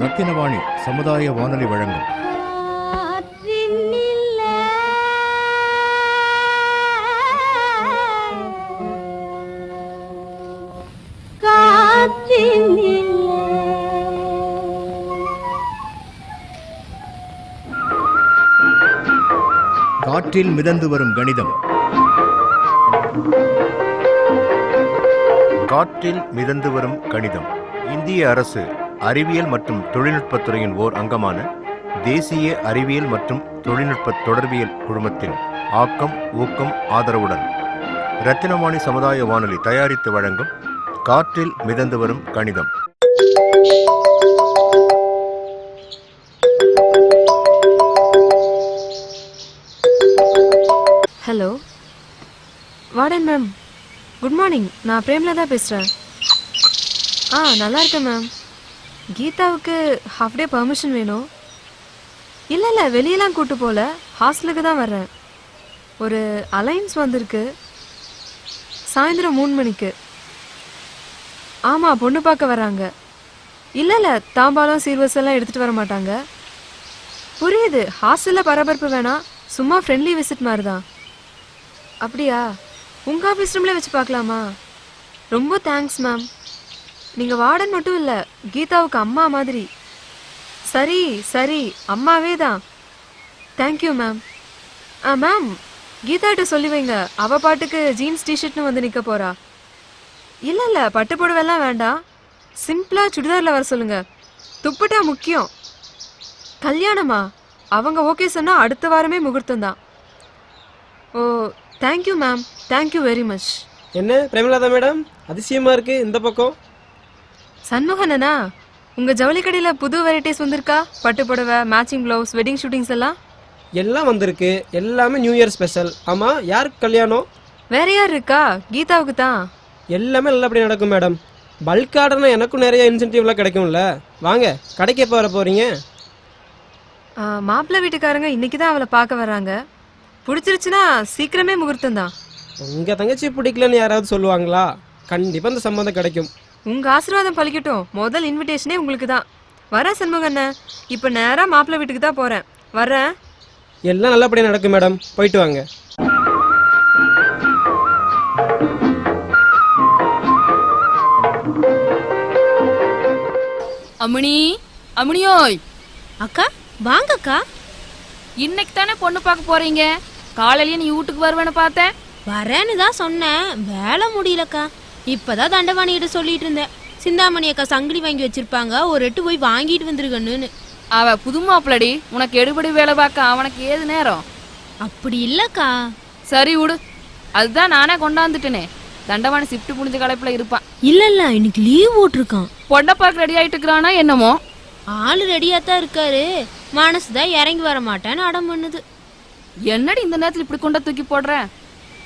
ரத்தினவாணி சமுதாய வானொலி வழங்கும் காற்றில் மிதந்து வரும் கணிதம். காற்றில் மிதந்து வரும் கணிதம் இந்திய அரசு அறிவியல் மற்றும் தொழில்நுட்பத்துறையின் ஓர் அங்கமான தேசிய அறிவியல் மற்றும் தொழில்நுட்ப தொடர்பியல் குழுமத்தின் ஆக்கம் ஊக்கம் ஆதரவுடன் ரத்தினவாணி சமுதாய வானொலி தயாரித்து வழங்கும் காற்றில் மிதந்து வரும் கணிதம். Hello warden ma'am, good morning. நான் பிரேம்லதா பேசுகிறேன். நல்லா இருக்கேன் மேம். கீதாவுக்கு ஹாஃப் டே பர்மிஷன் வேணும். இல்லை வெளியெல்லாம் கூட்டு போகல, ஹாஸ்டலுக்கு தான் வர்றேன். ஒரு அலைன்ஸ் வந்திருக்கு சாயந்தரம் 3 மணிக்கு. ஆமாம், பொண்ணு பார்க்க வராங்க. இல்லை தாம்பாலம் சீர்வரிசெல்லாம் எடுத்துகிட்டு வர மாட்டாங்க. புரியுது, ஹாஸ்டலில் பரபரப்பு வேணாம், சும்மா ஃப்ரெண்ட்லி விசிட் மாதிரி தான். அப்படியா? உங்கள் ஆஃபீஸ் ரூம்லேயே வச்சு பார்க்கலாமா? ரொம்ப தேங்க்ஸ் மேம். நீங்கள் வார்டன் மட்டும் இல்லை, கீதாவுக்கு அம்மா மாதிரி. சரி சரி, அம்மாவே தான். Thank you ma'am. மேம், கீதாட்ட சொல்லி வைங்க, அவள் பாட்டுக்கு ஜீன்ஸ் டிஷர்ட்னு வந்து நிற்க போகிறா. இல்லை பட்டு புடவெல்லாம் வேண்டாம், சிம்பிளாக சுடிதாரில் வர சொல்லுங்கள். துப்பட்டா முக்கியம். கல்யாணமா? அவங்க ஓகே சொன்னால் அடுத்த வாரமே முகூர்த்தம் தான். ஓ, thank you ma'am, thank you very much. என்ன பிரேமலதா மேடம், அதிசயமாக இருக்குது இந்த பக்கம். சண்முகனா, உங்கள் ஜவுளி கடையில் புது வெரைட்டிஸ் வந்திருக்கா? பட்டு புடவை, மேட்சிங் ப்ளவுஸ், வெட்டிங் ஷூட்டிங்ஸ் எல்லாம் வந்திருக்கு. எல்லாமே நியூ இயர் ஸ்பெஷல். ஆமாம், யாருக்கு கல்யாணம்? வேற யார் இருக்கா? கீதாவுக்கு தான். எல்லாமே நல்லபடியாக நடக்கும் மேடம். பல்க் ஆர்டர்னா எனக்கும் நிறைய இன்சென்டிவ்லாம் கிடைக்கும்ல. வாங்க, கடைக்கு எப்போ வர போகிறீங்க? மாப்பிள்ளை வீட்டுக்காரங்க இன்னைக்கு தான் அவளை பார்க்க வர்றாங்க. பிடிச்சிருச்சுன்னா சீக்கிரமே முகூர்த்தம் தான். உங்கள் தங்கச்சி பிடிக்கலன்னு யாராவது சொல்லுவாங்களா? கண்டிப்பாக இந்த சம்மந்தம் கிடைக்கும். உங்கள் ஆசீர்வாதம் பழிக்கட்டும். முதல் இன்விடேஷனே உங்களுக்கு தான். வரேன் சண்முகண்ணே, இப்போ நேராக மாப்பிள்ளை வீட்டுக்கு தான் போகிறேன். வரேன். எல்லாம் நல்லபடியாக நடக்கும் மேடம், போயிட்டு வாங்க. அம்மினி, அம்மினியோய். அக்கா வாங்க அக்கா. இன்னைக்கு தானே பொண்ணு பார்க்க போறீங்க. காலையிலேயே நீ வீட்டுக்கு வருவேன்னு பார்த்தேன். வரேன்னு தான் சொன்னேன், வேலை முடியலக்கா. இப்பதான் தண்டவாணிகிட்ட சொல்லிட்டு இருந்தேன், சிந்தாமணி அக்கா சங்கிலி வாங்கி வச்சிருப்பாங்க, ஒரு எட்டு போய் வாங்கிட்டு வந்துருக்கணுன்னு. அவ புது மாப்பிள்ளடி, உனக்கு எடுபடி வேலை பார்க்க அவனுக்கு ஏது நேரம்? அப்படி இல்லக்கா. சரி விடு, அதுதான் நானே கொண்டாந்துட்டேனே. தண்டவாணி ஷிஃப்ட் முடிஞ்ச களைப்புல இருப்பான். இல்ல இன்னைக்கு லீவ் போட்டிருக்கான். பொண்ணை பார்க்க ரெடி ஆயிட்டு இருக்கிறானா என்னமோ. ஆளு ரெடியா தான் இருக்காரு, மனசுதான் இறங்கி வர மாட்டேன்னு அடம் பண்ணுது. என்னடி இந்த நேரத்தில் இப்படி கொண்ட தூக்கி போடுற?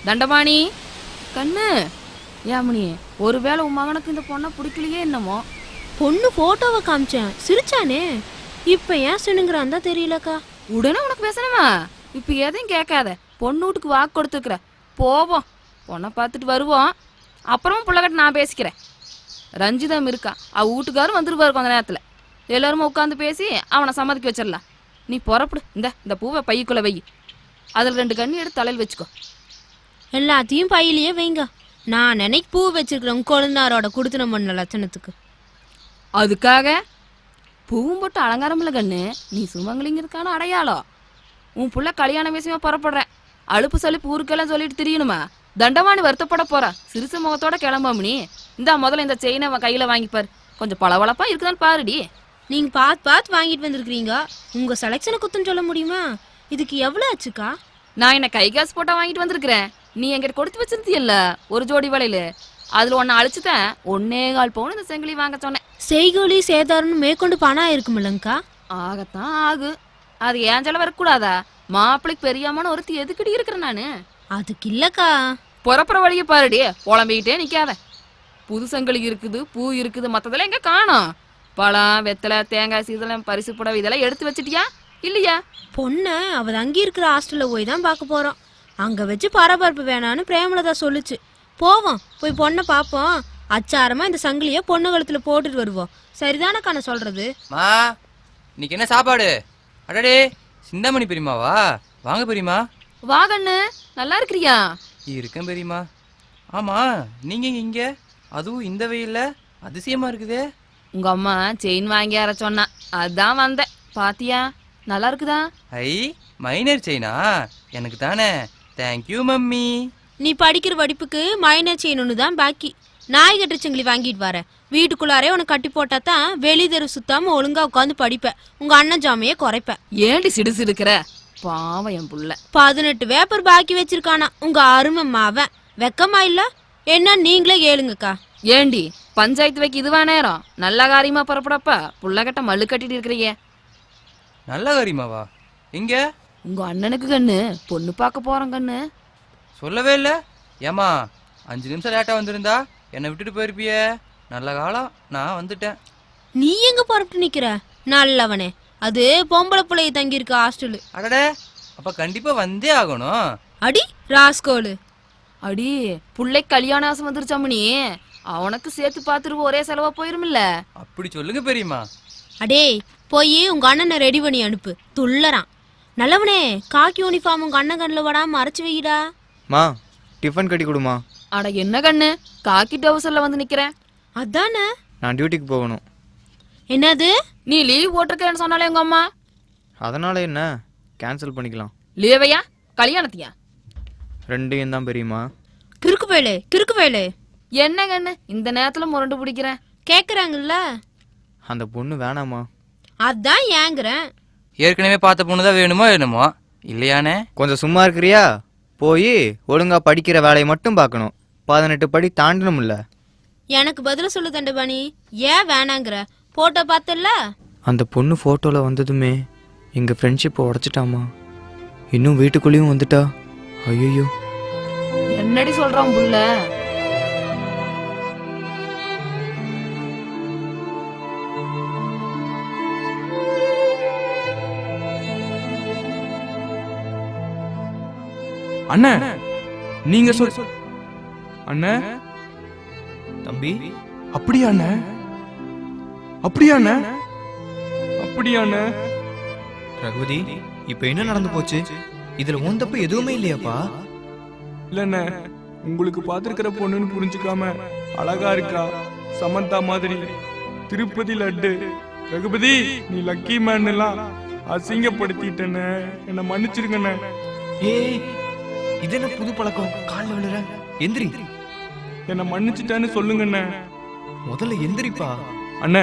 தண்டபாணி கண்ணு, யாமினி, ஒருவேளை உன் மகனுக்கு இந்த பொண்ணை பிடிக்கலையே என்னமோ. பொண்ணு போட்டோவை காமிச்சேன், சிரிச்சானே. இப்ப ஏன் சினுங்கிறான் தான் தெரியலக்கா. உடனே உனக்கு பேசணுமா? இப்ப எதையும் கேட்காத, பொண்ணு வீட்டுக்கு வாக்கு கொடுத்துருக்குற. போவோம், பொண்ணை பார்த்துட்டு வருவோம், அப்புறமும் பிள்ளைகிட்ட நான் பேசிக்கிறேன். ரஞ்சிதம் இருக்கா, அவ வீட்டுக்காரும் வந்துருவாரு கொஞ்ச நேரத்துல. எல்லாருமே உட்காந்து பேசி அவனை சம்மதிக்க வச்சிடலாம். நீ புறப்படு. இந்த பூவை பைக்குள்ள வை, அதில் 2 கண்ணி எடுத்து தலையில் வச்சுக்கோ. எல்லாத்தையும் பையிலேயே வைங்க. நான் நினைக்கு பூ வச்சிருக்கிறேன் கொழுந்தாரோட குடுத்தனம் பண்ண லட்சணத்துக்கு. அதுக்காக பூவும் போட்டு அலங்காரம் இல்லை கண்ணு, நீ சுமங்கலிங்கிறதுக்கான அடையாளம். உன் புள்ள கல்யாண விஷயமா புறப்படுற, அழுப்பு சளிப்பு ஊருக்கெல்லாம் சொல்லிட்டு திரியணுமா? தண்டவாணி வருத்தப்பட போறா, சிறுசு முகத்தோட கிளம்பாமணி. முதல்ல இந்த செயினை கையில வாங்கிப்பாரு, கொஞ்சம் பளபளப்பா இருக்குதான்னு பாருடி. நீங்க பார்த்து வாங்கிட்டு வந்திருக்கீங்க, உங்க செலக்ஷனை குத்துன்னு சொல்ல முடியுமா? இதுக்கு எவ்வளவு ஆச்சுக்கா? நான் என்ன கை காசு போட்டா வாங்கிட்டு வந்திருக்கிறேன். நீ எங்கிட்ட கொடுத்து வச்சிருந்தியல்ல ஒரு ஜோடி வளையல, அதுல ஒன்னு அழிச்சுதான் 1.25 பவுன் இந்த செங்கிலி வாங்க சொன்னேன். செய்கூலி சேதாரம்னு மேற்கொண்டு பணம் இருக்குமில்லங்கா? ஆகத்தான் ஆகு, அது ஏன் சொல்ல வரக்கூடாதா? மாப்பிள்ளைக்கு பெரியாமனு ஒருத்தி எதுக்கிட்டு இருக்கிறேன் நானு. அதுக்கு இல்லக்கா. புறப்புற வழிய பாருடி, புலம்பிக்கிட்டே நிக்காத. புது சங்கிலி இருக்குது, பூ இருக்குது, மற்றதெல்லாம் எங்க காணோம்? பழம், வெத்தலை, தேங்காய், சீதளம், பரிசு புடவை இதெல்லாம் எடுத்து வச்சிட்டியா இல்லையா? பொண்ணு அவ அங்கே இருக்கிற ஹாஸ்டல்ல போய் தான் பார்க்க போறோம். அங்க வச்சு பரபரப்பு வேணான்னு பிரேமலதா சொல்லுச்சு. போவோம், போய் பொண்ணை பார்ப்போம். அச்சாரமா இந்த சங்கிலிய பொண்ணு கழுத்துல போட்டுட்டு வருவோம். சரிதானக்கா நான் சொல்றது? மா, இன்னைக்கு என்ன சாப்பாடு? அடடே, சிந்தாமணி பெரியமாவா? வாங்க பெரியமா. வா கண்ணு, நல்லா இருக்கிறியா? இருக்கேன் பெரியமா. ஆமா, நீங்க இங்க, அதுவும் இந்த வெயில்ல அதிசயமா இருக்குதே. உங்க அம்மா செயின் வாங்கி அற சொன்னா, அதான் வந்தேன். பாத்தியா, நல்லா இருக்குதா? ஐ, மைனர் செயினா? எனக்கு தானே. Thank you mummy. நீ படிக்கிற படிப்புக்கு மைனர் செய்யணும்னு தான் பாக்கி. நாய் கட்டுற சங்கிலி வாங்கிட்டு வர, வீட்டுக்குள்ளாரே உனக்கு கட்டி போட்டா தான் வெளி தெரு சுத்தாம ஒழுங்கா உட்காந்து படிப்ப. உங்க அண்ணன் ஜாமையே குறைப்ப. ஏண்டி சிடுசு இருக்கிற? பாவம் என் புள்ள. 18 பேப்பர் பாக்கி வச்சிருக்கானா உங்க அருமை மாவன். வெக்கமா இல்ல? என்ன நீங்களே கேளுங்கக்கா. ஏண்டி பஞ்சாயத்து வைக்க இதுவா நேரம்? நல்ல காரியமா புறப்படப்ப புள்ளகட்ட மல்லு கட்டிட்டு இருக்கிறீங்க. நல்ல காரியமாவா? எங்க? உங்க அண்ணனுக்கு கண்ணு பொண்ணு பார்க்க போறோம் கண்ணு. சொல்லவே இல்ல. ஏமா, 5 நிமிஷம் லேட்டா வந்திருந்தா என்னை விட்டுட்டு போயிருப்பியே. நல்ல காலம், நான் வந்துட்டேன். நீ எங்க புறப்பட்டு நிக்கிற? நல்லவனே, அது பொம்பளை பிள்ளைய தங்கி இருக்க ஹாஸ்டலு. அடடே, அப்ப கண்டிப்பா வந்தே ஆகணும். அடி ராஸ்கோலு. அடி புள்ளை கல்யாண ஆசை வந்துருச்சாமணி, அவனுக்கு சேர்த்து பார்த்துருவோம், ஒரே செலவா போயிருமில்ல. அப்படி சொல்லுங்க பெரியமா. அடே, போய் உங்க அண்ணனை ரெடி பண்ணி அனுப்பு. துள்ளறான். நல்லவனே, காக்கி யூனிஃபார்ம் உங்க அண்ணன் கண்ணில் விடாம மறைச்சு வைடா. மா, டிஃபன் கட்டி கொடுமா. அட என்ன கண்ணு, காக்கி டவுசர்ல வந்து நிக்கிறேன். அதானே. நான் டியூட்டிக்கு போகணும். என்னது? நீ லீவ் போட்டிருக்கேன்னு சொன்னாலே உங்க அம்மா. அதனால என்ன, கேன்சல் பண்ணிக்கலாம். லீவையா கல்யாணத்தையா? ரெண்டையும் தான் பெரியமா. கிறுக்கு வேலை, கிறுக்கு வேலை. என்ன கண்ணு இந்த நேரத்துல முரண்டு பிடிக்கிறேன்? கேக்குறாங்கல்ல. அந்த பொண்ணு வேணாமா. அதான் ஏங்குறேன். ஏற்கனவே பார்த்த பொண்ணுதான் வேணுமோ என்னமோ இல்லையானே? கொஞ்சம் சும்மா இருக்கிறியா? போய் ஒழுங்கா படிக்கிற வேலையை மட்டும் பார்க்கணும். 18 படி தாண்டணும்ல. எனக்கு பதில சொல்லு தண்டபாணி. ஏன் வேணாங்கிற? போட்டோ பார்த்தல? அந்த பொண்ணு ஃபோட்டோவில் வந்ததுமே எங்கள் ஃப்ரெண்ட்ஷிப்பை உடச்சிட்டாமா. இன்னும் வீட்டுக்குள்ளேயும் வந்துட்டா. ஐயோ, என்னடி சொல்றான் புள்ள? அண்ணா, நீங்க சொல். அண்ணா, தம்பி. அப்படியா அண்ணா? அப்படியா அண்ணா? அப்படியா அண்ணா? ரகுபதி, இப்போ என்ன நடந்து போச்சு? இதுல உன் தப்பு எதுவுமே இல்லையாப்பா? இல்லண்ணா, உங்களுக்கு பார்த்திருக்கிற பொண்ணுன்னு புரிஞ்சுக்காம அழகா இருக்கா, சமந்தா மாதிரி, திருப்பதி லட்டு. ரகுபதி, நீ லக்கி மேன் எல்லாம் அசிங்கப்படுத்திட்டேன்னு என்ன மன்னிச்சிருங்கண்ணே. ஏய், இது என்ன புது பழக்கம்? காலில் விழுற. எந்திரி. என்ன மன்னிச்சிட்டேன்னு சொல்லுங்கண்ணே. முதல்ல எந்திரிப்பா. அண்ணா,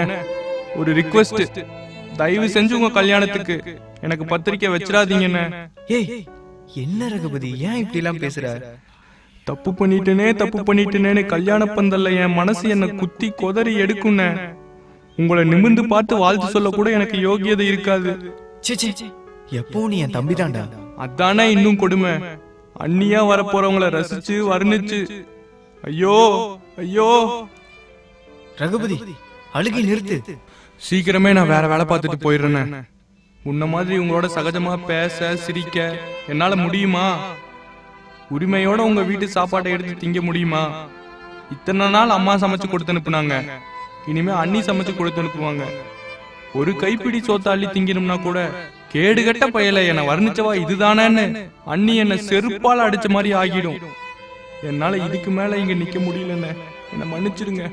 ஒரு ரிக்வெஸ்ட். தயவு செஞ்சு உங்க கல்யாணத்துக்கு எனக்கு பத்திரிக்கை வச்சிடாதீங்கண்ணே. ஏய், என்ன ரகுபதி, ஏன் இப்படி எல்லாம் பேசுற? தப்பு பண்ணிட்டேனேன்னு கல்யாண பந்தல்ல என் மனசு என்ன குத்தி கொதறி எடுக்குண்ணே. உங்களை நிமிர்ந்து பார்த்து வாழ்த்து சொல்ல கூட எனக்கு யோகியதை இருக்காது. எப்போ நீ என் தம்பி தாண்டா. அதானே இன்னும் கொடுமை. அண்ணியா வரப்போறவங்கள ரசிச்சு வர்ணிச்சு. ஐயோ ஐயோ. ரகுபதி, அழுகி நிறுத்து. சீக்கிரமே நான் வேற வேலை பார்த்துட்டு போயிடுறேன். உன்ன மாதிரி உங்களோட சகஜமா பேச சிரிக்க என்னால முடியுமா? உரிமையோட உங்க வீட்டு சாப்பாட்டை எடுத்து திங்க முடியுமா? இத்தனை நாள் அம்மா சமைச்சு கொடுத்து அனுப்புனாங்க, இனிமே அண்ணி சமைச்சு கொடுத்து அனுப்புவாங்க. ஒரு கைப்பிடி சோத்த அள்ளி திங்கணும்னா கூட கேடுகட்ட பயல என்ன வர்ணிச்சவா இதுதானேன்னு அண்ணி என்ன செருப்பால அடிச்ச மாதிரி ஆகிடும். என்னால இதுக்கு மேல இங்க நிக்க முடியலன்னு என்ன மன்னிச்சிருங்க.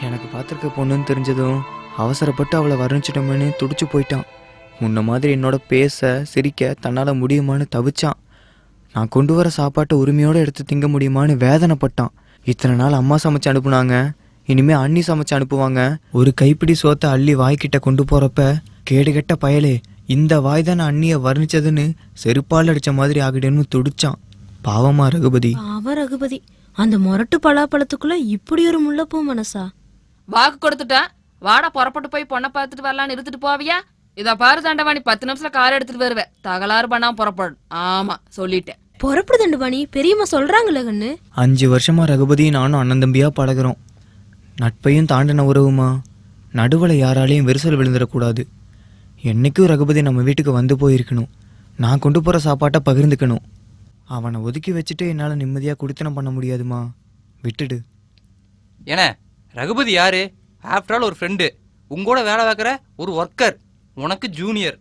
எனக்கு பார்த்துருக்க பொண்ணுன்னு தெரிஞ்சதும் அவசரப்பட்டு அவளை வர்ணிச்சிட்டோமேனு துடிச்சு போயிட்டான். முன்ன மாதிரி என்னோட பேச சிரிக்க தன்னால் முடியுமான்னு தவிச்சான். நான் கொண்டு வர சாப்பாட்டை உரிமையோடு எடுத்து திங்க முடியுமான்னு வேதனைப்பட்டான். இத்தனை நாள் அம்மா சமைச்சு அனுப்புனாங்க, இனிமே அண்ணி சமைச்சு அனுப்புவாங்க. ஒரு கைப்பிடி சோத்தை அள்ளி வாய்க்கிட்ட கொண்டு போறப்ப கேடுகட்ட பயலே, இந்த வாய் தான் அண்ணியை வர்ணிச்சதுன்னு செருப்பால் அடிச்ச மாதிரி ஆகிடுன்னு துடிச்சான். பாவமா ரகுபதி. பாவ ரகுபதி, அந்த மொரட்டு பலாப்பழத்துக்குள்ள இப்படி ஒரு முள்ளப்பூ மனசா? வாக்கு கொடுத்துட்டா, வாடா புறப்பட்டு போய் பொண்ணை பார்த்துட்டு வரலான்னு இருந்துட்டு போவியா? இத பாரு தண்டவாணி, 10 நிமிஷத்துல கார் எடுத்துட்டு வருவேன். தகலாறு பண்ணாம புறப்படும். ஆமா சொல்லிட்டேன். புறப்படு தண்டவாணி, பெரியம்மா சொல்றாங்கல்ல கண்ணு. 5 வருஷமா ரகுபதி நானும் அண்ணன் தம்பியா பழகுறோம். நட்பையும் தாண்டின உறவுமா. நடுவில் யாராலையும் விரிசல் விழுந்துடக்கூடாது. என்னைக்கும் ரகுபதி நம்ம வீட்டுக்கு வந்து போயிருக்கணும். நான் கொண்டு போகிற சாப்பாட்டை பகிர்ந்துக்கணும். அவனை ஒதுக்கி வச்சுட்டு என்னால் நிம்மதியாக குடித்தனம் பண்ண முடியாதுமா. விட்டுடு. ஏன ரகுபதி யாரு? ஆஃப்டர் ஆல் ஒரு ஃப்ரெண்டு. உங்களோட வேலை பார்க்குற ஒரு ஒர்க்கர். உனக்கு ஜூனியர்.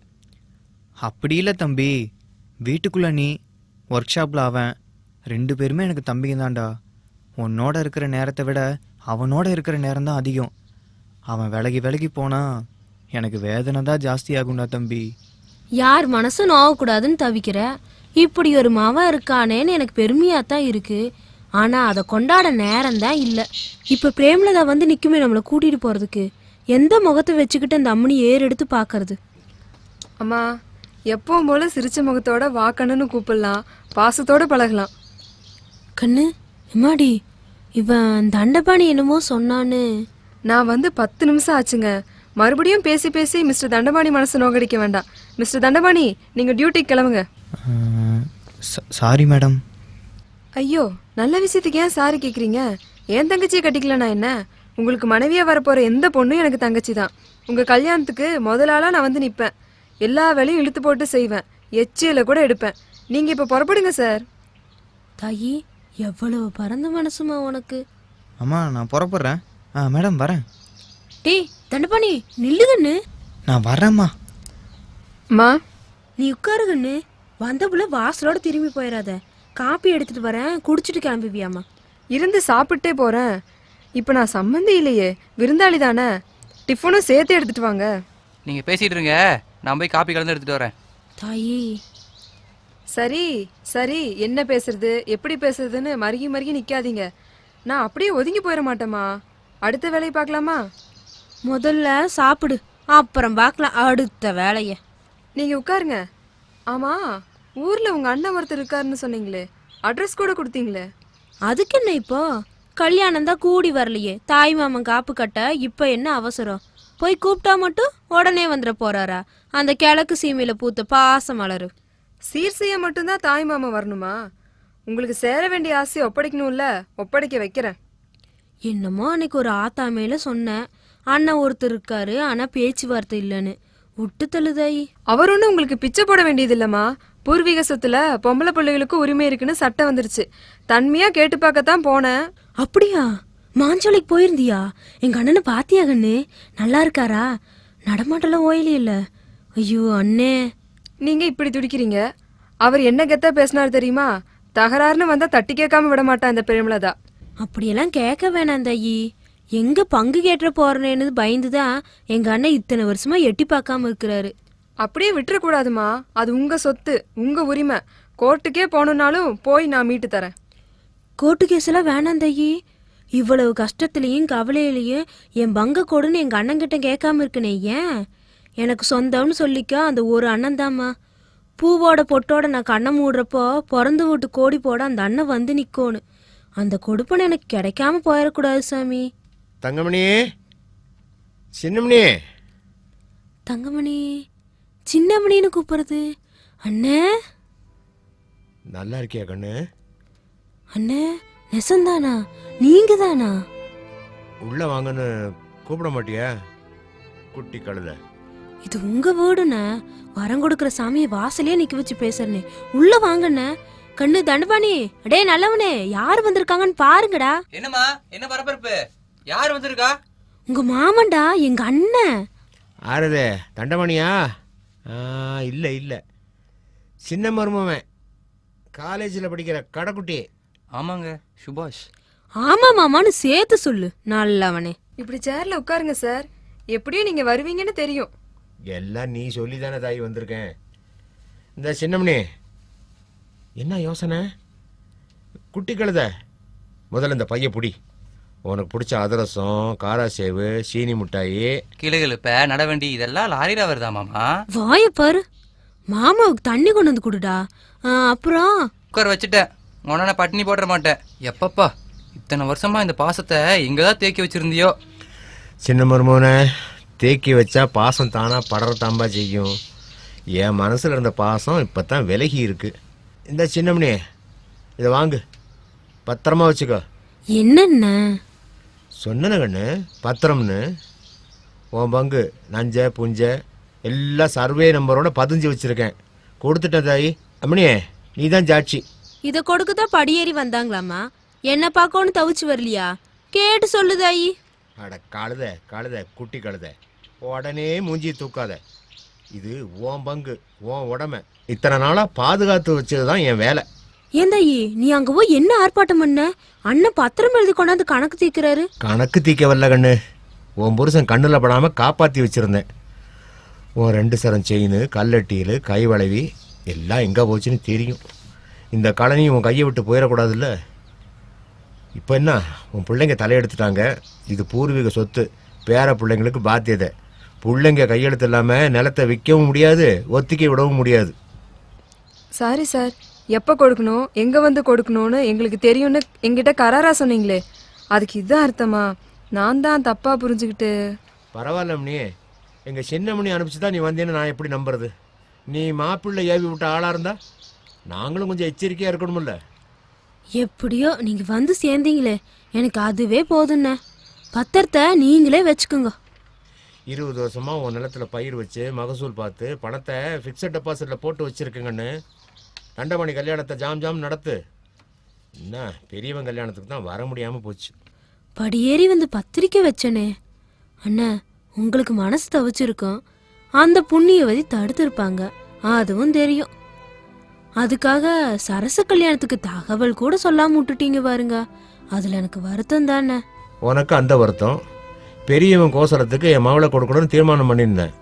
அப்படி இல்லை தம்பி. வீட்டுக்குள்ளே நீ, ஒர்க் ஷாப்பில் அவன், 2 பேருமே எனக்கு தம்பிங்க தான்டா. உன்னோட இருக்கிற நேரத்தை விட அவனோட இருக்கிற நேரம் தான் அதிகம். அவன் விலகி விலகி போனா எனக்கு வேதனை தான் ஜாஸ்தியாகும்டா தம்பி. யார் மனசு நோவக்கூடாதுன்னு தவிக்கிற. இப்படி ஒரு மவன் இருக்கானேன்னு எனக்கு பெருமையாக தான் இருக்கு. ஆனால் அதை கொண்டாட நேரம் தான் இல்லை. இப்போ பிரேமலதா வந்து நிற்குமே நம்மளை கூட்டிகிட்டு போகிறதுக்கு. எந்த முகத்தை வச்சுக்கிட்டு அந்த அம்மனி ஏறெடுத்து பார்க்கறது? அம்மா, எப்பவும் போல சிரிச்ச முகத்தோட வாக்கணுன்னு கூப்பிடலாம், பாசத்தோட பழகலாம். கண்ணு எம்மாடி, இவன் தண்டபாணி என்னமோ சொன்னான்னு. நான் வந்து 10 நிமிஷம் ஆச்சுங்க. மறுபடியும் பேசி பேசி மிஸ்டர் தண்டபாணி மனசு நோகடிக்க வேண்டாம். மிஸ்டர் தண்டபாணி, நீங்கள் டியூட்டிக்கு கிளம்புங்க. Sorry madam. ஐயோ, நல்ல விஷயத்துக்கு ஏன் சாரி கேட்குறீங்க? என் தங்கச்சியை கட்டிக்கலனா என்ன? உங்களுக்கு மனைவியாக வரப்போகிற எந்த பொண்ணும் எனக்கு தங்கச்சி தான். உங்கள் கல்யாணத்துக்கு முதலாளாக நான் வந்து நிற்பேன். எல்லா வேலையும் இழுத்து போட்டு செய்வேன். எச்சியில் கூட எடுப்பேன். நீங்கள் இப்போ புறப்படுங்க சார். தாயி, எவ்வளவு பரந்த மனசுமா உனக்கு. அம்மா நான் புறப்படுறேன். மேடம் வரேன். டேய் தண்டபாணி, நில்லுகண்ணு. நான் வரேம்மா. அம்மா, நீ உட்காருகண்ணு. வந்தபுல வாசலோட திரும்பி போயிடாத. காப்பி எடுத்துட்டு வரேன், குடிச்சிட்டு கிளம்புவியாமா? இருந்து சாப்பிட்டே போகிறேன். இப்போ நான் சம்மந்தி இல்லையே, விருந்தாளி தானே. டிஃபனும் சேர்த்து எடுத்துட்டு வாங்க. நீங்கள் பேசிகிட்டு இருங்க, நான் போய் காப்பி கலந்து எடுத்துகிட்டு வரேன். தாயி. சரி சரி, என்ன பேசுறது எப்படி பேசுறதுன்னு மருகி மருகி நிற்காதீங்க. நான் அப்படியே ஒதுங்கி போயிட மாட்டேம்மா. அடுத்த வேலையை பார்க்கலாமா? முதல்ல சாப்பிடு, அப்புறம் பார்க்கலாம் அடுத்த வேலைய. நீங்கள் உட்காருங்க. ஆமாம், ஊரில் உங்கள் அண்ணன் ஒருத்தர் இருக்காருன்னு சொன்னீங்களே, அட்ரஸ் கூட கொடுத்தீங்களே. அதுக்கு என்ன இப்போ? கல்யாணம் தான் கூடி வரலையே. தாய் மாமன் காப்பு கட்ட இப்போ என்ன அவசரம்? போய் கூப்பிட்டா மட்டும் உடனே வந்துட போறாரா? அந்த கிழக்கு சீமையில பூத்த பாச மலரு. சீர் செய்ய மட்டும்தான் தாய் மாமா வரணுமா? உங்களுக்கு சேர வேண்டிய ஆசையை ஒப்படைக்கணும்ல, ஒப்படைக்க வைக்கிறேன். என்னமோ அன்னைக்கு ஒரு ஆத்தா மேல சொன்னேன், அண்ணன் ஒருத்தர் இருக்காரு ஆனா பேச்சுவார்த்தை இல்லைன்னு. விட்டு தள்ளுதாயி. அவர் ஒன்றும் உங்களுக்கு பிச்சை போட வேண்டியது இல்லைம்மா. பூர்வீக சொத்துல பொம்பளை பிள்ளைகளுக்கு உரிமை இருக்குன்னு சட்டம் வந்துருச்சு. தன்மையா கேட்டு பார்க்கத்தான் போனேன். அப்படியா? மாஞ்சோலைக்கு போயிருந்தியா? எங்க அண்ணனை பாத்தியா கண்ணு? நல்லா இருக்காரா? நடமாட்டெல்லாம் ஓயிலே இல்ல. ஐயோ அண்ணே. நீங்க இப்படி துடிக்கிறீங்க. அவர் என்ன கெத்தா பேசினார் தெரியுமா? தகராறுன்னு வந்தா தட்டி கேட்காம விட மாட்டான் இந்த பிரேமலதா. அப்படியெல்லாம் கேட்க வேணாம் தாயி. எங்க பங்கு கேட்ட போறேன்னு பயந்துதான் எங்க அண்ணன் இத்தனை வருஷமா எட்டி பார்க்காம இருக்கிறாரு. அப்படியே விட்டுறக்கூடாதுமா. அது உங்க சொத்து, உங்க உரிமை. கோர்ட்டுக்கே போகணுன்னாலும் போய் நான் மீட்டு தரேன். கோர்ட்டு கேஸெல்லாம் வேணாம் தாயி. இவ்வளவு கஷ்டத்துலயும் கவலையிலையும் என் பங்க கொடுன்னு எங்க அண்ணன் கிட்ட கேட்காம இருக்கனே ஏன்? எனக்கு சொந்தம்னு சொல்லிக்க அந்த ஒரு அண்ணன் தாம்மா. பூவோட பொட்டோட நான் கண்ணை மூடுறப்போ பிறந்து விட்டு கோடி போட அந்த அண்ணன் வந்து நிக்கோணும். அந்த கொடுப்பனை எனக்கு கிடைக்காம போயிடக்கூடாது சாமி. தங்கமணி, சின்னமணி. தங்கமணி, சின்னமணின்னு கூப்பிடுறது. அண்ணே. நல்லா இருக்கியா கண்ணு? அண்ணே நெசந்தானா? நீங்க தானா? உள்ள வாங்கன்னு கூப்பிட மாட்டியா குட்டி கழுத? இது உங்க வீடுண்ணே. வரம் கொடுக்குற சாமியை வாசலே நிக்க வச்சு பேசுறனே. உள்ள வாங்கண்ணே. கண்ணு தண்டபாணி, அடே நல்லவனே, யார் வந்திருக்காங்கன்னு பாருங்கடா. என்னம்மா, என்ன பரபரப்பு? யார் வந்திருக்கா? உங்க மாமன்டா, எங்க அண்ணன். ஆறுதே, தண்டமணியா? இல்லை இல்லை, சின்ன மருமவன், காலேஜில் படிக்கிற கடைக்குட்டி. ஆமாங்க, சுபாஷ். ஆமா மாமான்னு சேர்த்து சொல்லு நல்லவனே. இப்படி சேர்ல உட்காருங்க சார். எப்படியும் நீங்க வருவீங்கன்னு தெரியும். எல்லாம் நீ சொல்லி தானே தாய் வந்திருக்கேன். இந்த சின்னமணி, என்ன யோசனை? குட்டி கழுத, முதல்ல இந்த பைய புடி. உனக்கு பிடிச்ச அதிரசம், காராசேவு, சீனி மிட்டாயி, கிளுகிழுப்ப, நடவண்டி இதெல்லாம் லாரியில வருதா மாமா? வாய பாரு. மாமாவுக்கு தண்ணி கொண்டு வந்து கொடுடா. அப்புறம் உட்கார வச்சுட்டேன். உடனே பட்டினி போட்டுற மாட்டேன். எப்பப்பா, இத்தனை வருஷமா இந்த பாசத்தை எங்கதான் தேக்கி வச்சிருந்தியோ? சின்ன மருமவனை தேக்கி வச்சா பாசம் தானா படறத்தாம்பா செய்யும். என் மனசில் இருந்த பாசம் இப்போ தான் விலகி இருக்கு. இந்த சின்னமணி, இதை வாங்கு, பத்திரமா வச்சுக்கோ. என்னென்ன? சொன்னன கண்ணு பத்திரம்னு. உன் பங்கு நஞ்சை புஞ்சை எல்லாம் சர்வே நம்பரோட பதிஞ்சு வச்சிருக்கேன். கொடுத்துட்டேன் தாயி. அம்மனியே நீ தான் ஜாட்சி. இதை கொடுக்கதான் படியேறி வந்தாங்களாம்மா? என்ன பார்க்கணும் தவிச்சு வரலையா? கேட்டு சொல்லுதாயி. அட கழுத குட்டி கழுத, உடனே மூஞ்சி தூக்காத. இது உன் பங்கு, உன் உடமை. இத்தனை நாளா பாதுகாத்து வச்சதுதான் என் வேலை. ஏந்தாயி நீ அங்க போய் என்ன ஆர்ப்பாட்டம் பண்ண? அண்ணன் பத்திரம் எழுதி கொண்டாந்து கணக்கு தீக்கிறாரு. கணக்கு தீக்க வரல கண்ணு. உன் புருஷன் கண்ணில் படாம காப்பாத்தி வச்சிருந்தேன். உன் 2 சரம் செயின், கல்லட்டியல், கை வளைவி எல்லாம் எங்க போச்சுன்னு தெரியும். இந்த கழனி உன் கையை விட்டு போயிடக்கூடாதுல்ல. இப்போ என்ன, உன் பிள்ளைங்க தலையெடுத்துட்டாங்க. இது பூர்வீக சொத்து, பேர பிள்ளைங்களுக்கு பாத்தியதை. பிள்ளைங்க கையெழுத்து இல்லாமல் நிலத்தை விற்கவும் முடியாது, ஒத்திக்க விடவும் முடியாது. சாரி சார், எப்போ கொடுக்கணும் எங்கே வந்து கொடுக்கணும்னு எங்களுக்கு தெரியும்னு எங்கிட்ட கராரா சொன்னீங்களே, அதுக்கு இதுதான் அர்த்தமா? நான் தான் தப்பாக புரிஞ்சுக்கிட்டு. பரவாயில்ல அம்மனி, எங்கள் சின்னமணி அனுப்பிச்சு தான் நீ வந்தேன்னு நான் எப்படி நம்புறது? நீ மாப்பிள்ளை ஏவி விட்ட ஆளாக இருந்தா நாங்களும் கொஞ்சம் எச்சரிக்கையாக இருக்கணுமில்ல. எப்படியோ நீங்க வந்து சேர்ந்தீங்களே, எனக்கு அதுவே போதுண்ணே. பத்திரத்தை நீங்களே வச்சுக்கோங்க. 20 வருஷமா உன் நிலத்துல பயிர் வச்சு மகசூல் பார்த்து பணத்தை ஃபிக்ஸட் டெபாசிட்டில் போட்டு வச்சிருக்கேங்கண்ணு. தண்டமணி கல்யாணத்தை ஜாம் நடத்து. என்ன பெரியவன் கல்யாணத்துக்கு தான் வர முடியாமல் போச்சு. படியேறி வந்து பத்திரிக்கை வச்சனே அண்ணா, உங்களுக்கு மனசு தவிச்சிருக்கோம். அந்த புண்ணியவதி தடுத்திருப்பாங்க, அதுவும் தெரியும். அதுக்காக சரச கல்யாணத்துக்கு தகவல் கூட சொல்லாம விட்டுட்டீங்க பாருங்க. அதுல எனக்கு வருத்தம் தானே. உனக்கு அந்த வருத்தம். பெரியவன் கோசலத்துக்கு என் மகளை கொடுக்கணும்னு தீர்மானம் பண்ணியிருந்தேன்,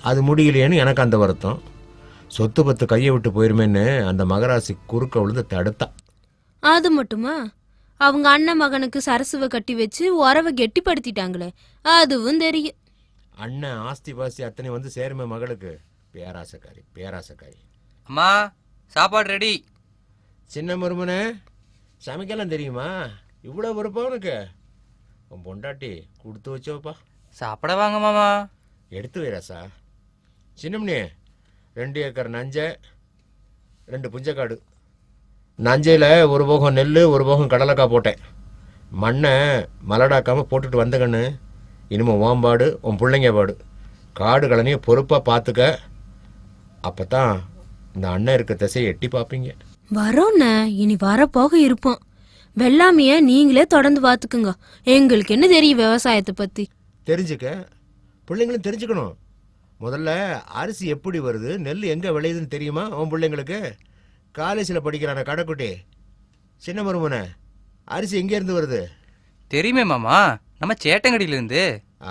அது முடியலையேன்னு எனக்கு அந்த வருத்தம். சொத்து பத்து கையை விட்டு போயிருமேன்னு அந்த மகராசி குறுக்க விழுந்து தடுத்தா. அது மட்டுமா, அவங்க அண்ணன் மகனுக்கு சரசுவை கட்டி வச்சு உறவை கெட்டிப்படுத்திட்டாங்களே, அதுவும் தெரியும். அண்ணன் ஆஸ்தி பாஸ்தி அத்தனை வந்து சேருமே மகளுக்கு. பேராசக்காரி. அம்மா சாப்பாடு ரெடி. சின்ன மருமனே, சமைக்கலாம் தெரியுமா? இவ்வளோ பொறுப்பா உனக்கு? உன் பொண்டாட்டி கொடுத்து வச்சோப்பா. சாப்பிட வாங்க மாமா. எடுத்து வைராசா. சின்னமணி, 2 ஏக்கர் நஞ்சை, 2 புஞ்சக்காடு. நஞ்சையில் ஒரு போகம் நெல், ஒரு போகம் கடலைக்காய் போட்டேன். மண்ணை மலடாக்காமல் போட்டுட்டு வந்த கண்ணு. இனிமேல் ஓம்பாடு, உன் பிள்ளைங்க பாடு. காடு கலனையை பொறுப்பாக பார்த்துக்க. அப்போ தான் இந்த அண்ணன் இருக்க திசையை எட்டி பார்ப்பீங்க. வரோண்ண, இனி வரப்போக இருப்போம். வெள்ளாமைய நீங்களே தொடர்ந்து பார்த்துக்குங்க. எங்களுக்கு என்ன தெரியும் விவசாயத்தை பற்றி? தெரிஞ்சுக்க, பிள்ளைங்களும் தெரிஞ்சுக்கணும். முதல்ல அரிசி எப்படி வருது, நெல் எங்கே விளையுதுன்னு தெரியுமா உன் பிள்ளைங்களுக்கு? காலேஜில் படிக்கிறான கடைக்குட்டி. சின்ன மருமனை, அரிசி எங்கேருந்து வருது தெரியுமே மாமா, நம்ம சேட்டங்கடியிலேருந்து.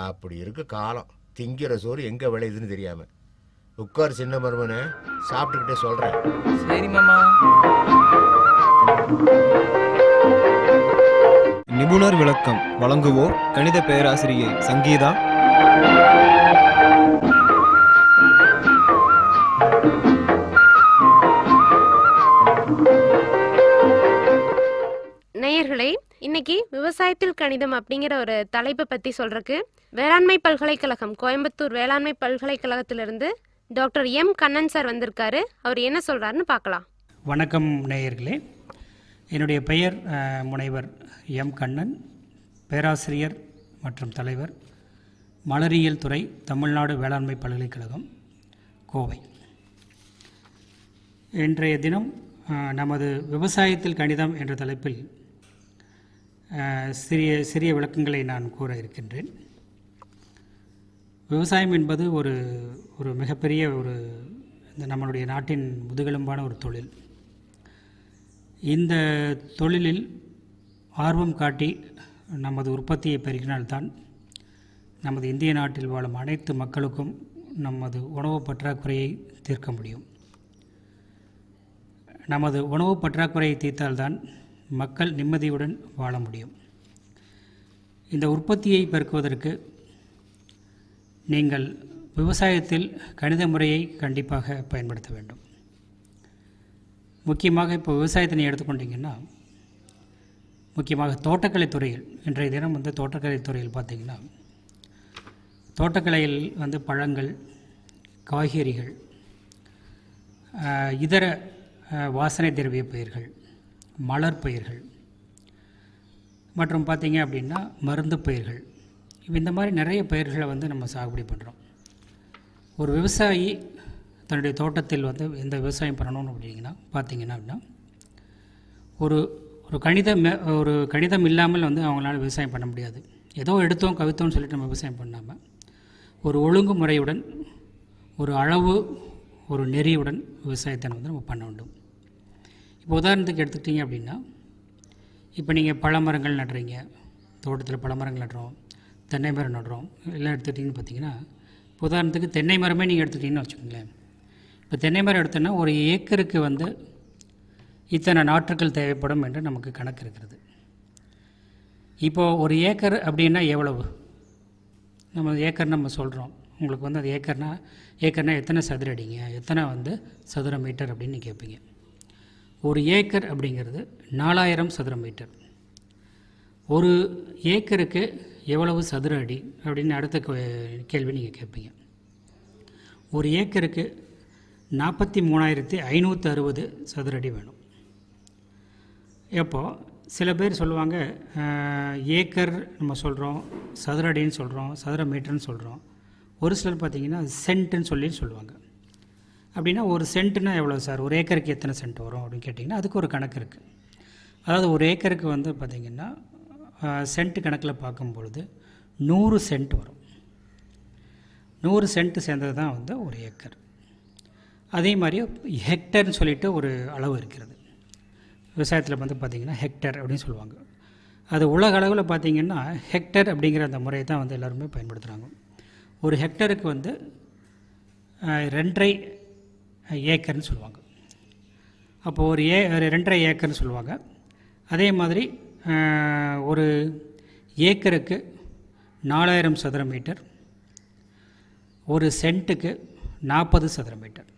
அப்படி இருக்கு காலம். திங்கிற சோறு எங்கே விளையுதுன்னு தெரியாமல். உட்கார் சின்ன மருமனை, சாப்பிட்டுக்கிட்டே சொல்கிறேன். சரி மாமா. நிபுணர் விளக்கம் வழங்குவோர் கணித பேராசிரியை சங்கீதா. நேயர்களே, இன்னைக்கு விவசாயத்தில் கணிதம் அப்படிங்கிற ஒரு தலைப்பை பற்றி சொல்றதுக்கு வேளாண்மை பல்கலைக்கழகம், கோயம்புத்தூர் வேளாண்மை பல்கலைக்கழகத்திலிருந்து டாக்டர் எம் கண்ணன் சார் வந்திருக்காரு. அவர் என்ன சொல்றாருன்னு பார்க்கலாம். வணக்கம் நேயர்களே, என்னுடைய பெயர் முனைவர் எம் கண்ணன், பேராசிரியர் மற்றும் தலைவர், மலரியல் துறை, தமிழ்நாடு வேளாண்மை பல்கலைக்கழகம், கோவை. இன்றைய தினம் நமது விவசாயத்தில் கணிதம் என்ற தலைப்பில் சிறிய விளக்கங்களை நான் கூற இருக்கின்றேன். விவசாயம் என்பது ஒரு மிகப்பெரிய நம்மளுடைய நாட்டின் முதுகெலும்பான ஒரு தொழில். இந்த தொழிலில் ஆர்வம் காட்டி நமது உற்பத்தியை பெருக்கினால்தான் நமது இந்திய நாட்டில் வாழும் அனைத்து மக்களுக்கும் நமது உணவு பற்றாக்குறையை தீர்க்க முடியும். நமது உணவு பற்றாக்குறையை தீர்த்தால்தான் மக்கள் நிம்மதியுடன் வாழ முடியும். இந்த உற்பத்தியை பெருக்குவதற்கு நீங்கள் விவசாயத்தில் கணித முறையை கண்டிப்பாக பயன்படுத்த வேண்டும். முக்கியமாக இப்போ விவசாயத்தினை எடுத்துக்கொண்டிங்கன்னா, முக்கியமாக தோட்டக்கலை துறையில், இன்றைய தினம் தோட்டக்கலை துறையில் பார்த்திங்கன்னா, தோட்டக்கலையில் பழங்கள், காய்கறிகள், இதர வாசனை திரவிய பயிர்கள், மலர் பயிர்கள், மற்றும் பார்த்திங்க அப்படின்னா மருந்து பயிர்கள். இப்போ இந்த மாதிரி நிறைய பயிர்களை வந்து நம்ம சாகுபடி பண்ணுறோம். ஒரு விவசாயி தன்னுடைய தோட்டத்தில் வந்து எந்த விவசாயம் பண்ணணும்னு அப்படிங்கன்னா பார்த்திங்கன்னா ஒரு ஒரு கணிதம் இல்லாமல் வந்து அவங்களால விவசாயம் பண்ண முடியாது. ஏதோ எடுத்தோம் கவித்தோம்னு சொல்லிட்டு நம்ம விவசாயம் பண்ணாமல் ஒரு ஒழுங்குமுறையுடன், ஒரு அளவு, ஒரு நெறியுடன் விவசாயத்தை வந்து நம்ம பண்ண வேண்டும். இப்போ உதாரணத்துக்கு எடுத்துக்கிட்டிங்க அப்படின்னா, இப்போ நீங்கள் பழமரங்கள் நடுறீங்க, தோட்டத்தில் பழமரங்கள் நடுறோம், தென்னை மரம் நடுறோம், எல்லாம் எடுத்துக்கிட்டிங்கன்னு பார்த்தீங்கன்னா, இப்போ உதாரணத்துக்கு தென்னை மரமே நீங்கள் எடுத்துக்கிட்டிங்கன்னு வச்சுக்கோங்களேன். இப்போ தென்னை மரம் எடுத்தோன்னா ஒரு ஏக்கருக்கு வந்து இத்தனை நாற்றுக்கள் தேவைப்படும் என்று நமக்கு கணக்கு இருக்கிறது. இப்போது ஒரு ஏக்கர் அப்படின்னா எவ்வளவு? நம்ம ஏக்கர் நம்ம சொல்கிறோம். உங்களுக்கு வந்து அது ஏக்கர்னா எத்தனை சதுர அடிங்க, எத்தனை வந்து சதுர மீட்டர் அப்படின்னு கேட்பீங்க. ஒரு ஏக்கர் அப்படிங்கிறது 4000 சதுர மீட்டர். ஒரு ஏக்கருக்கு எவ்வளவு சதுர அடி அப்படின்னு அடுத்த கேள்வி நீங்கள் கேட்பீங்க. ஒரு ஏக்கருக்கு 43,560 சதுர அடி வேணும். எப்போது சில பேர் சொல்லுவாங்க, ஏக்கர் நம்ம சொல்கிறோம், சதுர அடின்னு சொல்கிறோம், சதுர மீட்டர்னு சொல்கிறோம். ஒரு சிலர் பார்த்திங்கன்னா சென்ட்டுன்னு சொல்லுவாங்க. அப்படின்னா ஒரு சென்ட்டுனா எவ்வளோ சார், ஒரு ஏக்கருக்கு எத்தனை சென்ட் வரும் அப்படின்னு கேட்டிங்கன்னா அதுக்கு ஒரு கணக்கு இருக்குது. அதாவது ஒரு ஏக்கருக்கு வந்து பார்த்திங்கன்னா சென்ட் கணக்கில் பார்க்கும்பொழுது 100 சென்ட் வரும். 100 சென்ட் சேர்ந்தது தான் வந்து ஒரு ஏக்கர். அதே மாதிரி ஹெக்டர்னு சொல்லிட்டு ஒரு அளவு இருக்கிறது. விவசாயத்தில் வந்து பார்த்திங்கன்னா ஹெக்டர் அப்படின்னு சொல்லுவாங்க. அது உலக அளவில் பார்த்திங்கன்னா ஹெக்டர் அப்படிங்கிற அந்த முறையை தான் வந்து எல்லாருமே பயன்படுத்துகிறாங்க. ஒரு ஹெக்டருக்கு வந்து 2.5 ஏக்கர்னு சொல்லுவாங்க. அப்போது ஒரு 2.5 ஏக்கர்னு சொல்லுவாங்க. அதே மாதிரி ஒரு ஏக்கருக்கு 4000 சதுர மீட்டர், ஒரு சென்ட்டுக்கு 40 சதுர மீட்டர்,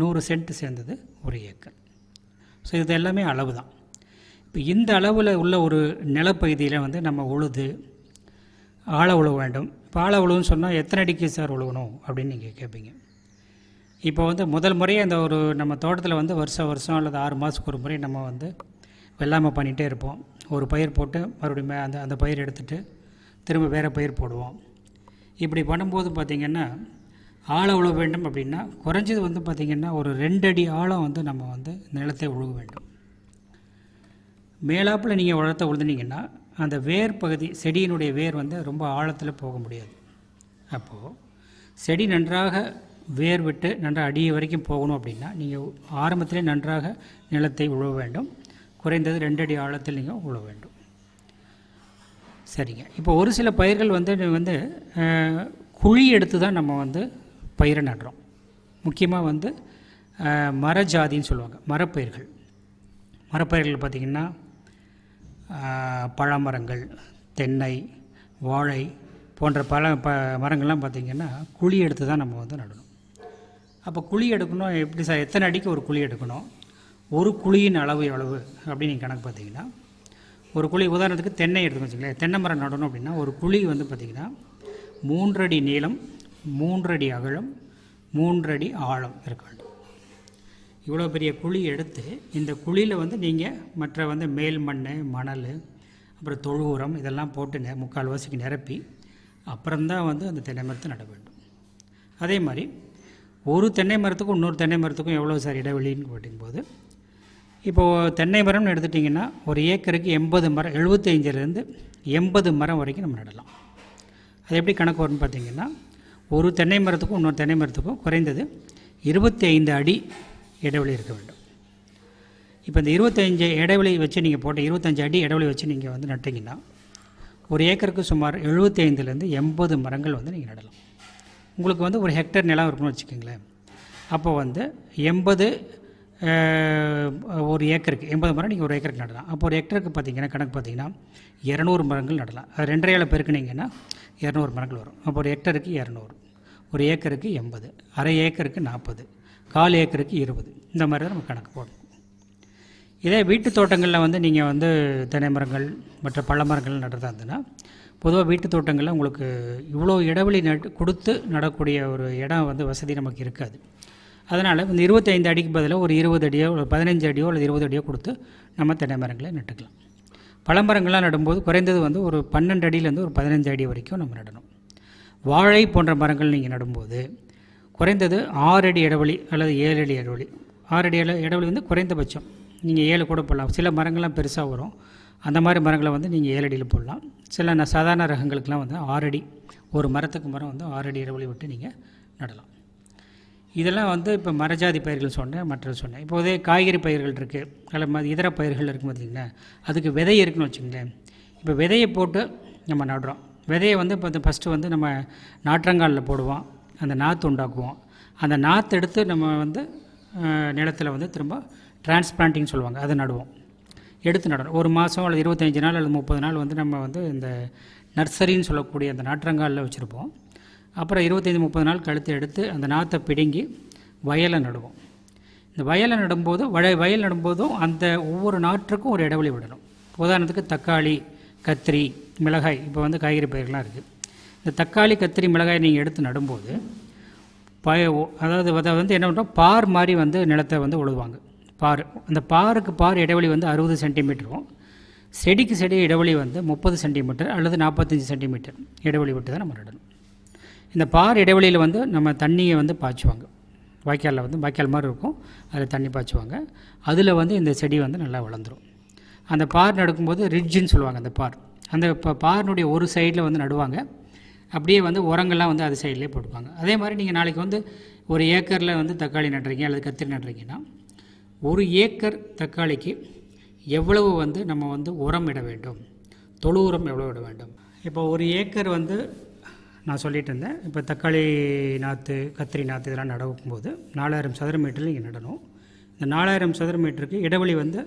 100 சென்ட் சேர்ந்தது ஒரு ஏக்கர். ஸோ இது எல்லாமே அளவு தான். இப்போ இந்த அளவில் உள்ள ஒரு நிலப்பகுதியில் வந்து நம்ம உழுது ஆழ உழுவ வேண்டும். இப்போ ஆழ உழுவுன்னு சொன்னால் எத்தனை அடிக்கு சார் உழுவணும் அப்படின்னு நீங்கள் கேட்பீங்க. இப்போ வந்து முதல் முறையே அந்த ஒரு நம்ம தோட்டத்தில் வந்து வருஷம் அல்லது 6 மாதத்துக்கு ஒரு முறை நம்ம வந்து வெள்ளாமை பண்ணிகிட்டே இருப்போம். ஒரு பயிர் போட்டு மறுபடியும் அந்த பயிர் எடுத்துகிட்டு திரும்ப வேறு பயிர் போடுவோம். இப்படி பண்ணும்போது பார்த்திங்கன்னா ஆழ உழுவ வேண்டும் அப்படின்னா குறைஞ்சது வந்து பார்த்திங்கன்னா ஒரு 2 அடி ஆழம் வந்து நம்ம வந்து நிலத்தை உழுவ வேண்டும். மேலாப்பில் நீங்கள் உழத்தை உழுதுனீங்கன்னா அந்த வேர் பகுதி, செடியினுடைய வேர் வந்து ரொம்ப ஆழத்தில் போக முடியாது. அப்போது செடி நன்றாக வேர் விட்டு நன்றாக அடி வரைக்கும் போகணும் அப்படின்னா நீங்கள் ஆரம்பத்திலே நன்றாக நிலத்தை உழுவ வேண்டும். குறைந்தது 2 அடி ஆழத்தில் நீங்கள் உழுவ வேண்டும். சரிங்க. இப்போ ஒரு சில பயிர்கள் வந்து குழி எடுத்து தான் நம்ம வந்து பயிரை நடுறோம். முக்கியமாக வந்து மரஜாதின்னு சொல்லுவாங்க, மரப்பயிர்கள் பார்த்திங்கன்னா பழமரங்கள், தென்னை, வாழை போன்ற பல மரங்கள்லாம் பார்த்திங்கன்னா குழி எடுத்து தான் நம்ம வந்து நடணும். அப்போ குழி எடுக்கணும் எப்படி சார், எத்தனை அடிக்கு ஒரு குழி எடுக்கணும், ஒரு குழியின் அளவு எவ்வளவு அப்படின்னு நீங்கள் கணக்கு பார்த்தீங்கன்னா, ஒரு குழி உதாரணத்துக்கு தென்னை எடுத்துக்கணும் வச்சுங்களேன். தென்னை மரம் நடணும் அப்படின்னா ஒரு குழி வந்து பார்த்திங்கன்னா 3 அடி நீளம், 3 அடி அகலம், 3 அடி ஆழம் இருக்க வேண்டும். இவ்வளோ பெரிய குழி எடுத்து இந்த குழியில் வந்து நீங்கள் மற்ற வந்து மேல் மண், மணல், அப்புறம் தொழு உரம் இதெல்லாம் போட்டு முக்கால்வாசிக்கு நிரப்பி அப்புறம்தான் வந்து அந்த தென்னை மரத்தை நட வேண்டும். அதே மாதிரி ஒரு தென்னை மரத்துக்கும் இன்னொரு தென்னை மரத்துக்கும் எவ்வளோ சார் இடைவெளின்னு கேட்டும்போது, இப்போது தென்னை மரம்னு எடுத்துட்டிங்கன்னா ஒரு ஏக்கருக்கு 80 மரம், 75லேருந்து 80 மரம் வரைக்கும் நம்ம நடலாம். அது எப்படி கணக்கு வரும்னு பார்த்திங்கன்னா, ஒரு தென்னை மரத்துக்கும் இன்னொரு தென்னை மரத்துக்கும் குறைந்தது 25 அடி இடைவெளி இருக்க வேண்டும். இப்போ இந்த 25 இடைவெளி வச்சு நீங்கள் போட்ட 25 அடி இடைவெளி வச்சு நீங்கள் வந்து நட்டிங்கன்னா ஒரு ஏக்கருக்கு சுமார் 75லேருந்து 80 மரங்கள் வந்து நீங்கள் நடலாம். உங்களுக்கு வந்து ஒரு ஹெக்டர் நிலம் இருக்குன்னு வச்சுக்கோங்களேன். அப்போ வந்து 80 ஒரு ஏக்கருக்கு 80 மரம் நீங்கள் ஒரு ஏக்கருக்கு நடலாம். அப்போ ஒரு ஹெக்டருக்கு பார்த்திங்கன்னா கணக்கு பார்த்திங்கன்னா 200 மரங்கள் நடலாம். அது 2.5 பெருக்குனிங்கன்னா 200 மரங்கள் வரும். அப்போ ஒரு ஹெக்டருக்கு 200, ஒரு ஏக்கருக்கு 80, அரை ஏக்கருக்கு 40, 1/4 ஏக்கருக்கு 20, இந்த மாதிரி தான் நம்ம கணக்கு போடணும். இதே வீட்டு தோட்டங்களில் வந்து நீங்கள் வந்து தென்னை மரங்கள் மற்ற பழ மரங்கள் நடுறதா இருந்ததுன்னா, பொதுவாக வீட்டு தோட்டங்களில் உங்களுக்கு இவ்வளோ இடைவெளி கொடுத்து நடக்கூடிய ஒரு இடம் வந்து வசதி நமக்கு இருக்காது. அதனால் இந்த 25 அடிக்கு பதிலாக ஒரு 20 அடியோ, ஒரு 15 அடியோ அல்லது 20 அடியோ கொடுத்து நம்ம தென்னை மரங்களை நட்டுக்கலாம். பழமரங்கள்லாம் நடும்போது குறைந்தது வந்து ஒரு 12 அடியிலேருந்து ஒரு 15 அடி வரைக்கும் நம்ம நடணும். வாழை போன்ற மரங்கள் நீங்கள் நடும்போது குறைந்தது 6 அடி இடைவெளி அல்லது 7 அடி இடைவெளி. 6 அடி இடைவெளி வந்து குறைந்தபட்சம். நீங்கள் 7 கூட போடலாம். சில மரங்கள்லாம் பெருசாக வரும், அந்த மாதிரி மரங்களை வந்து நீங்கள் 7 அடியில் போடலாம். சில சாதாரண ரகங்களுக்கெலாம் வந்து 6 அடி, ஒரு மரத்துக்கு மரம் வந்து 6 அடி இடைவெளி விட்டு நீங்கள் நடலாம். இதெல்லாம் வந்து இப்போ மரஜாதி பயிர்கள் சொன்னேன், மற்றது சொன்னேன். இப்போ இதே காய்கறி பயிர்கள் இருக்குது, அதில் இதர பயிர்கள் இருக்கும் பார்த்திங்கன்னா, அதுக்கு விதை இருக்குன்னு வச்சுங்களேன். இப்போ விதையை போட்டு நம்ம நடுறோம். விதையை வந்து இப்போ ஃபஸ்ட்டு வந்து நம்ம நாற்றங்காலில் போடுவோம், அந்த நாற்று உண்டாக்குவோம். அந்த நாற்று எடுத்து நம்ம வந்து நிலத்தில் வந்து திரும்ப டிரான்ஸ்பிளான்டிங் சொல்லுவாங்க, அதை நடுவோம். எடுத்து நடணும். ஒரு மாதம் அல்லது 25 நாள் அல்லது 30 நாள் வந்து நம்ம வந்து இந்த நர்சரின்னு சொல்லக்கூடிய அந்த நாற்றங்காலில் வச்சுருப்போம். அப்புறம் 25-30 நாள் கழுத்து எடுத்து அந்த நாற்றை பிடுங்கி வயலை நடுவோம். இந்த வயலை நடும்போது வயல் நடும்போதும் அந்த ஒவ்வொரு நாற்றுக்கும் ஒரு இடைவெளி விடணும். உதாரணத்துக்கு தக்காளி, கத்திரி, மிளகாய், இப்போ வந்து காய்கறி பயிர்கள்லாம் இருக்குது. இந்த தக்காளி, கத்திரி, மிளகாய் நீங்கள் எடுத்து நடும்போது அதாவது அதை வந்து என்ன பண்ணுறோம், பார் மாதிரி வந்து நிலத்தை வந்து உழுவாங்க. பார், அந்த பாருக்கு பார் இடைவெளி வந்து 60 சென்டிமீட்டரும், செடிக்கு செடி இடைவெளி வந்து 30 சென்டிமீட்டர் அல்லது 45 சென்டிமீட்டர் இடைவெளி விட்டு தான் நம்ம நடணும். இந்த பார் இடைவெளியில் வந்து நம்ம தண்ணியை வந்து பாய்ச்சுவாங்க. வாய்க்காலில் வந்து வாய்க்கால் மாதிரி இருக்கும், அதில் தண்ணி பாய்ச்சுவாங்க. அதில் வந்து இந்த செடி வந்து நல்லா வளர்ந்துடும். அந்த பார் நடுக்கும்போது ரிட்ஜுன்னு சொல்லுவாங்க. அந்த பார், அந்த பாரினுடைய ஒரு சைடில் வந்து நடுவாங்க. அப்படியே வந்து உரங்கள்லாம் வந்து அது சைட்லேயே போட்டுப்பாங்க. அதே மாதிரி நீங்கள் நாளைக்கு வந்து ஒரு ஏக்கரில் வந்து தக்காளி நடுறீங்க அல்லது கத்திரி நடுறீங்கன்னா, 1 ஏக்கர் தக்காளிக்கு எவ்வளவு வந்து நம்ம வந்து உரம் இட வேண்டும், தொழு உரம் எவ்வளோ இட வேண்டும். இப்போ 1 ஏக்கர் வந்து நான் சொல்லிட்டு இருந்தேன். இப்போ தக்காளி நாற்று, கத்திரி நாற்று இதெல்லாம் நடக்கும்போது 4000 சதுர மீட்டரில் நீங்கள் நடணும். இந்த 4000 சதுர மீட்டருக்கு இடைவெளி வந்து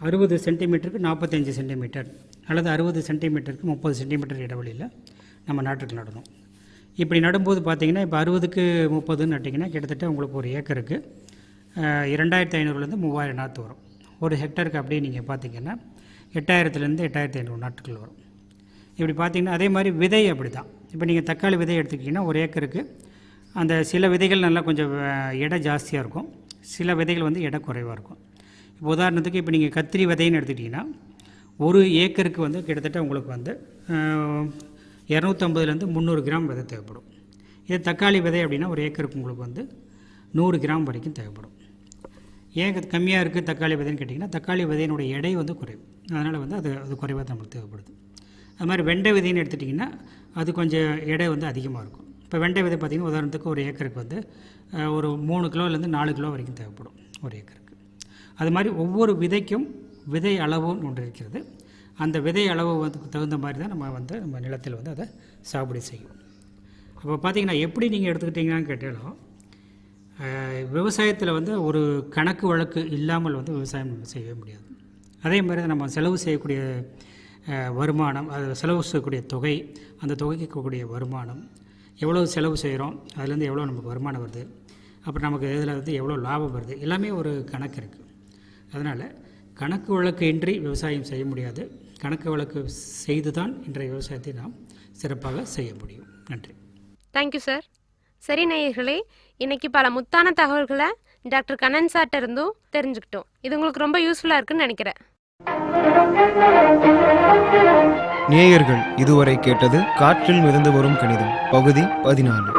60 சென்டிமீட்டருக்கு 45 சென்டிமீட்டர் அல்லது 60 சென்டிமீட்டருக்கு 30 சென்டிமீட்டர் இடைவெளியில் நம்ம நாட்டுக்கு நடணும். இப்படி நடும்போது பார்த்திங்கன்னா, இப்போ 60க்கு 30ன்னு நட்டிங்கன்னா கிட்டத்தட்ட உங்களுக்கு ஒரு ஏக்கருக்கு 2500லேருந்து 3000 நாற்று வரும். ஒரு ஹெக்டருக்கு அப்படியே நீங்கள் பார்த்திங்கன்னா 8000லேருந்து 8500 நாற்றுகள் வரும். இப்படி பார்த்திங்கன்னா அதே மாதிரி விதை அப்படி தான். இப்போ நீங்கள் தக்காளி விதை எடுத்துக்கிட்டிங்கன்னா ஒரு ஏக்கருக்கு அந்த சில விதைகள் நல்லா கொஞ்சம் எடை ஜாஸ்தியாக இருக்கும், சில விதைகள் வந்து எடை குறைவாக இருக்கும். இப்போ உதாரணத்துக்கு இப்போ நீங்கள் கத்திரி விதைன்னு எடுத்துக்கிட்டிங்கன்னா ஒரு ஏக்கருக்கு வந்து கிட்டத்தட்ட உங்களுக்கு வந்து 250லேருந்து 300 கிராம் விதை தேவைப்படும். இதே தக்காளி விதை அப்படின்னா ஒரு ஏக்கருக்கு உங்களுக்கு வந்து 100 கிராம் வரைக்கும் தேவைப்படும். ஏன் கம்மியாக இருக்குது தக்காளி விதைன்னு கேட்டிங்கன்னா, தக்காளி விதையினுடைய எடை வந்து குறைவு, அதனால் வந்து அது குறைவாக நம்மளுக்கு தேவைப்படுது. அது மாதிரி வெண்டை விதைன்னு எடுத்துட்டிங்கன்னா அது கொஞ்சம் எடை வந்து அதிகமாக இருக்கும். இப்போ வெண்டை விதை பார்த்திங்கன்னா உதாரணத்துக்கு ஒரு ஏக்கருக்கு வந்து ஒரு 3 கிலோலேருந்து 4 கிலோ வரைக்கும் தேவைப்படும் ஒரு ஏக்கருக்கு. அது மாதிரி ஒவ்வொரு விதைக்கும் விதை அளவுன்னு ஒன்று இருக்கிறது. அந்த விதை அளவு வந்து தகுந்த மாதிரி தான் நம்ம நிலத்தில் வந்து அதை சாகுபடி செய்யும். அப்போ பார்த்திங்கன்னா எப்படி நீங்கள் எடுத்துக்கிட்டிங்கன்னு கேட்டாலும், விவசாயத்தில் வந்து ஒரு கணக்கு வழக்கு இல்லாமல் வந்து விவசாயம் செய்யவே முடியாது. அதே மாதிரி நம்ம செலவு செய்யக்கூடிய வருமானம், அது செலவு செய்யக்கூடிய தொகை, அந்த தொகைக்கு இருக்கக்கூடிய வருமானம், எவ்வளோ செலவு செய்கிறோம், அதுலேருந்து எவ்வளோ நமக்கு வருமானம் வருது, அப்புறம் நமக்கு இதில் வந்து எவ்வளோ லாபம் வருது, எல்லாமே ஒரு கணக்கு இருக்குது. அதனால் கணக்கு வழக்கு இன்றி விவசாயம் செய்ய முடியாது. கணக்கு வழக்கு செய்து தான் இன்றைய விவசாயத்தை நாம் சிறப்பாக செய்ய முடியும். நன்றி. Thank you sir. சரி நேயர்களே, இன்னைக்கு பல முத்தான தகவல்களை டாக்டர் கண்ணன் சார்ட்ட இருந்தும் தெரிஞ்சுக்கிட்டோம். இது உங்களுக்கு ரொம்ப யூஸ்ஃபுல்லாக இருக்குன்னு நினைக்கிறேன். நேயர்கள் இதுவரை கேட்டது காற்றில் மிதந்து வரும் கணிதம் பகுதி 14.